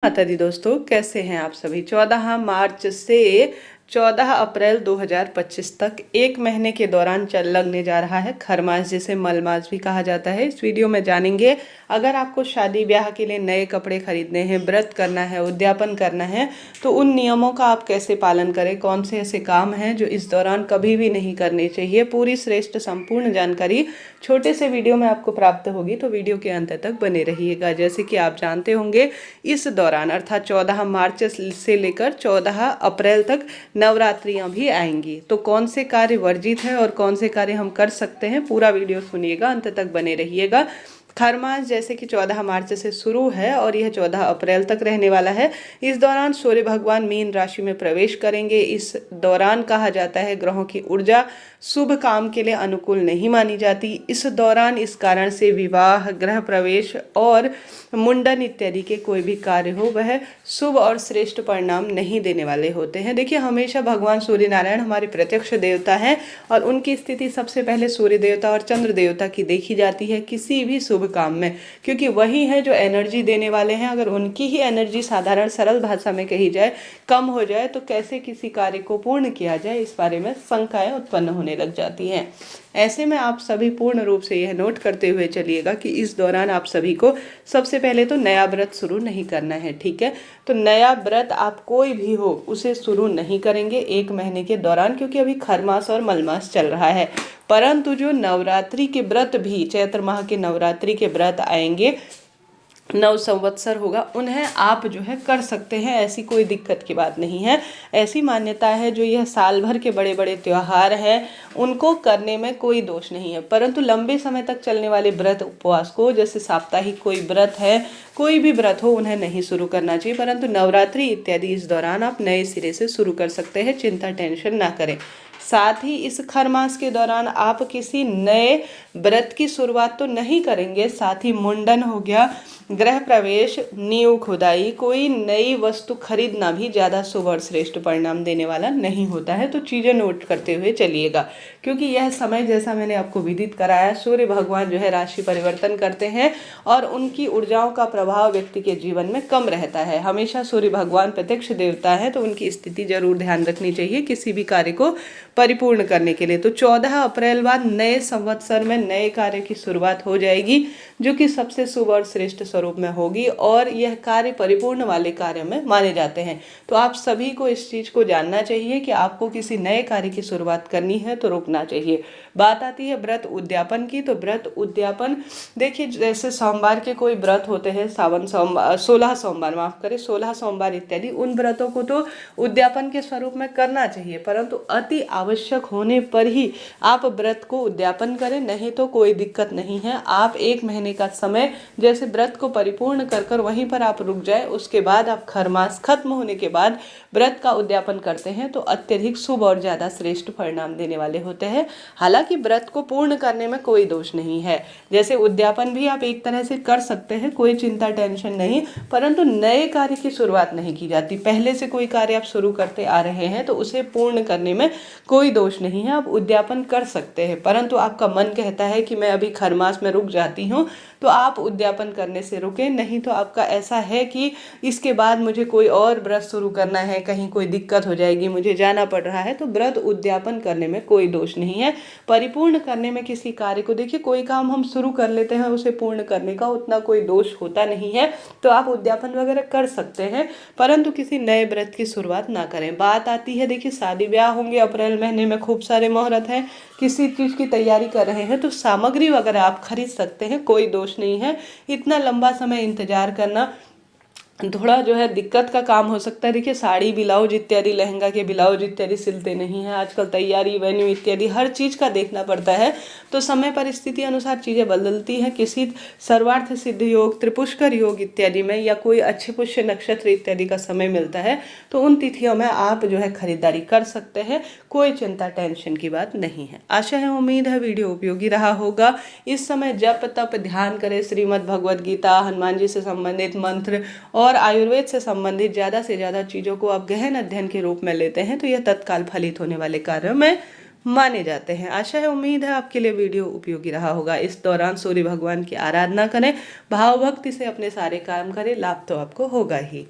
माता दी दोस्तों, कैसे हैं आप सभी। 14 मार्च से 14 अप्रैल 2025 तक एक महीने के दौरान लगने जा रहा है खरमास, जिसे मलमास भी कहा जाता है। इस वीडियो में जानेंगे, अगर आपको शादी ब्याह के लिए नए कपड़े खरीदने हैं, व्रत करना है, उद्यापन करना है, तो उन नियमों का आप कैसे पालन करें। कौन से ऐसे काम हैं जो इस दौरान कभी भी नहीं करने चाहिए। पूरी श्रेष्ठ संपूर्ण जानकारी छोटे से वीडियो में आपको प्राप्त होगी, तो वीडियो के अंत तक बने रहिएगा। जैसे कि आप जानते होंगे, इस दौरान अर्थात 14 मार्च से लेकर 14 अप्रैल तक नवरात्रियां भी आएंगी। तो कौन से कार्य वर्जित है और कौन से कार्य हम कर सकते हैं, पूरा वीडियो सुनिएगा, अंत तक बने रहिएगा। खरमास जैसे कि 14 मार्च से शुरू है और यह 14 अप्रैल तक रहने वाला है। इस दौरान सूर्य भगवान मीन राशि में प्रवेश करेंगे। इस दौरान कहा जाता है ग्रहों की ऊर्जा शुभ काम के लिए अनुकूल नहीं मानी जाती। इस दौरान इस कारण से विवाह, गृह प्रवेश और मुंडन इत्यादि के कोई भी कार्य हो वह शुभ और श्रेष्ठ परिणाम नहीं देने वाले होते हैं। देखिए, हमेशा भगवान सूर्य नारायण हमारे प्रत्यक्ष देवता हैं और उनकी स्थिति सबसे पहले सूर्य देवता और चंद्र देवता की देखी जाती है किसी भी शुभ काम में, क्योंकि वही है जो एनर्जी देने वाले हैं। अगर उनकी ही एनर्जी साधारण सरल भाषा में कही जाए कम हो जाए तो कैसे किसी कार्य को पूर्ण किया जाए, इस बारे में शंकाएं उत्पन्न होने लग जाती हैं। ऐसे में आप सभी पूर्ण रूप से यह नोट करते हुए चलिएगा कि इस दौरान आप सभी को सबसे पहले तो नया व्रत शुरू नहीं करना है, ठीक है। तो नया व्रत आप कोई भी हो उसे शुरू नहीं करेंगे एक महीने के दौरान, क्योंकि अभी खरमास और मलमास चल रहा है। परंतु जो नवरात्रि के व्रत भी, चैत्र माह के नवरात्रि के व्रत आएंगे, नव संवत्सर होगा, उन्हें आप जो है कर सकते हैं। ऐसी कोई दिक्कत की बात नहीं है। ऐसी मान्यता है जो यह साल भर के बड़े बड़े त्योहार हैं उनको करने में कोई दोष नहीं है। परंतु लंबे समय तक चलने वाले व्रत उपवास को, जैसे साप्ताहिक कोई व्रत है, कोई भी व्रत हो, उन्हें नहीं शुरू करना चाहिए। परंतु नवरात्रि इत्यादि इस दौरान आप नए सिरे से शुरू कर सकते हैं, चिंता टेंशन ना करें। साथ ही इस खरमास के दौरान आप किसी नए व्रत की शुरुआत तो नहीं करेंगे। साथ ही मुंडन हो गया, गृह प्रवेश, नींव खुदाई, कोई नई वस्तु खरीदना भी ज़्यादा शुभ और श्रेष्ठ परिणाम देने वाला नहीं होता है। तो चीज़ें नोट करते हुए चलिएगा, क्योंकि यह समय, जैसा मैंने आपको विदित कराया, सूर्य भगवान जो है राशि परिवर्तन करते हैं और उनकी ऊर्जाओं का प्रभाव व्यक्ति के जीवन में कम रहता है। हमेशा सूर्य भगवान प्रत्यक्ष देवता है, तो उनकी स्थिति जरूर ध्यान रखनी चाहिए किसी भी कार्य को परिपूर्ण करने के लिए। तो 14 अप्रैल बाद नए संवत्सर में नए कार्य की शुरुआत हो जाएगी, जो कि सबसे शुभ और श्रेष्ठ स्वरूप में होगी और यह कार्य परिपूर्ण वाले कार्य में माने जाते हैं। तो आप सभी को इस चीज़ को जानना चाहिए कि आपको किसी नए कार्य की शुरुआत करनी है तो रुकना चाहिए। बात आती है व्रत उद्यापन की, तो व्रत उद्यापन देखिए, जैसे सोमवार के कोई व्रत होते हैं, सावन सोमवार, 16 सोमवार, माफ करें, 16 सोमवार इत्यादि, उन व्रतों को तो उद्यापन के स्वरूप में करना चाहिए, परंतु अति आवश्यक होने पर ही आप व्रत को उद्यापन करें, नहीं तो कोई दिक्कत नहीं है। आप एक महीने का समय जैसे व्रत को परिपूर्ण कर वहीं पर आप रुक जाए, उसके बाद आप खरमास खत्म होने के बाद व्रत का उद्यापन करते हैं तो अत्यधिक शुभ और ज़्यादा श्रेष्ठ परिणाम देने वाले होते हैं। हालांकि व्रत को पूर्ण करने में कोई दोष नहीं है, जैसे उद्यापन भी आप एक तरह से कर सकते हैं, कोई चिंता टेंशन नहीं, परंतु नए कार्य की शुरुआत नहीं की जाती। पहले से कोई कार्य आप शुरू करते आ रहे हैं तो उसे पूर्ण करने में कोई दोष नहीं है, आप उद्यापन कर सकते हैं। परंतु आपका मन कहता है कि मैं अभी खरमास में रुक जाती हूँ, तो आप उद्यापन करने से रुकें। नहीं तो आपका ऐसा है कि इसके बाद मुझे कोई और व्रत शुरू करना है, कहीं कोई दिक्कत हो जाएगी, मुझे जाना पड़ रहा है, तो व्रत उद्यापन करने में कोई दोष नहीं है। परिपूर्ण करने में किसी कार्य को, देखिए, कोई काम हम शुरू कर लेते हैं, उसे पूर्ण करने का उतना कोई दोष होता नहीं है, तो आप उद्यापन वगैरह कर सकते हैं, परंतु किसी नए व्रत की शुरुआत ना करें। बात आती है, देखिए, शादी ब्याह होंगे, अप्रैल महीने में खूब सारे मुहूर्त हैं, किसी चीज़ की तैयारी कर रहे हैं तो सामग्री वगैरह आप खरीद सकते हैं, कोई दोष नहीं है। इतना लंबा समय इंतजार करना थोड़ा जो है दिक्कत का काम हो सकता है। देखिए, साड़ी ब्लाउज इत्यादि, लहंगा के ब्लाउज इत्यादि सिलते नहीं हैं आजकल, तैयारी, वेन्यू इत्यादि हर चीज़ का देखना पड़ता है, तो समय परिस्थिति अनुसार चीज़ें बदलती हैं। किसी सर्वार्थ सिद्ध योग, त्रिपुष्कर योग इत्यादि में, या कोई अच्छे पुष्य नक्षत्र इत्यादि का समय मिलता है तो उन तिथियों में आप जो है खरीदारी कर सकते हैं, कोई चिंता टेंशन की बात नहीं है। आशा है, उम्मीद है वीडियो उपयोगी रहा होगा। इस समय जप तप ध्यान करें, श्रीमद् भगवद गीता, हनुमान जी से संबंधित मंत्र और आयुर्वेद से संबंधित ज़्यादा से ज़्यादा चीज़ों को आप गहन अध्ययन के रूप में लेते हैं तो यह तत्काल फलित होने वाले कार्यों में माने जाते हैं। आशा है, उम्मीद है आपके लिए वीडियो उपयोगी रहा होगा। इस दौरान सूर्य भगवान की आराधना करें, भाव भक्ति से अपने सारे काम करें, लाभ तो आपको होगा ही।